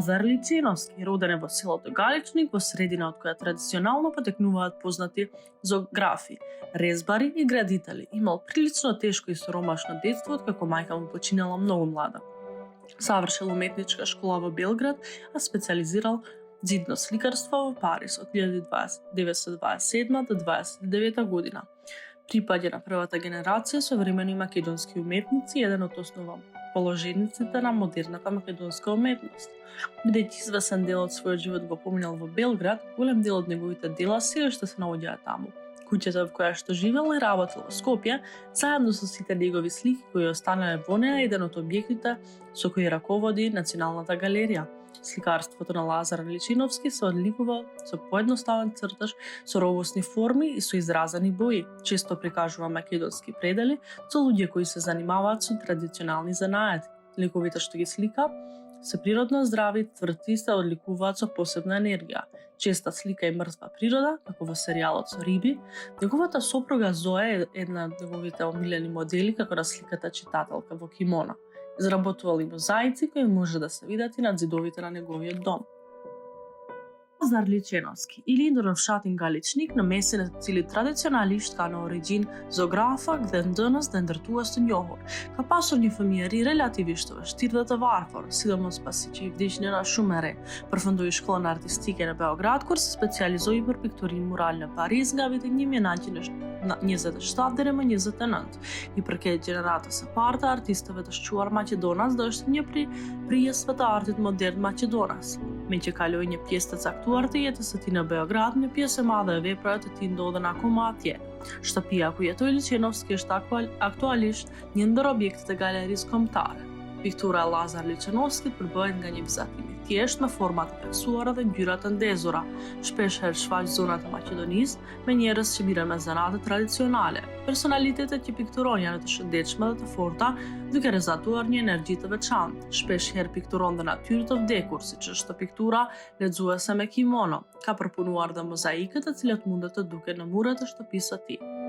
Лазар Личиновски, роден е во селото Галичник, во средина од која традиционално потекнуваат познати зоографи, резбари и градители. Имал прилично тешко и соромашно детство, откако мајка му починала многу млада. Завршил уметничка школа во Белград, а специализирал ѕидно сликарство во Париз од 1927 до 29 година. Припаѓа на првата генерација современи македонски уметници, еден од основоположениците на модерната македонска уметност. Бидејќи извесен дел од својот живот го поминал во Белград, голем дел од неговите дела сѐ уште се наоѓаат таму. Куќата во која што живел и работел во Скопје, заедно со сите негови слики кои останале во неа, еден од објектите со кои раководи Националната галерија. Сликарството на Лазар Личиновски се одликува со поедноставен цртаж, со робосни форми и со изразени бои. Често прикажува македонски предели со луѓе кои се занимаваат со традиционални занаети. Ликовите што ги слика се природно здрави, тврти и се одликуваат со посебна енергија. Честа слика и мртва природа, како во серијалот со риби. Неговата сопруга Зоја е една од неговите омилени модели, како на сликата читателка во кимона. Изработувал и мозаици кои може да се видат и над ѕидовите на неговиот дом. Лазар Личиновски или Индоношатин Галичник намесен е цели традиционалист ка на оригин zoografa gdhen dënës dhe ndërtues të njohur. Ka pasur një fëmijëri relativisht të vështirë dhe të varfër, sidomos pasi që i vdiq nëna shumë e re. Përfundoi shkollën artistike në Beograd, kur se specializoi për pikturim mural në Paris nga viti 1927 deri më 29. I përket gjeneratës së parë të artistëve të shquar maqedonas dhe është një prijesve të artit modern maqedonas. Me që kaloi një pjesë të caktuar të jetës së tij në Beograd, një pjesë e madhe e veprave të tij ndodhen akoma atje. Shtëpia ku jetoi Liçenovski është aktualisht një ndër objektet e galerisë kombëtare. Piktura e Lazar Liçenovskit përbëhet nga një vizatim i thjeshtë me forma të theksuara dhe ngjyra të ndezura. Shpesh herë shfaq zonat e Maqedonisë me njerëz që mirën me zanate tradicionale. Personalitetet që pikturon janë të shëndetshme dhe të forta, duke rezatuar një energji të veçantë. Shpesh herë pikturon dhe natyrë të vdekur, siç është piktura lexuese me kimono. Ka përpunuar dhe mozaikët, të cilat mundet të duken në muret e shtëpisë së tij.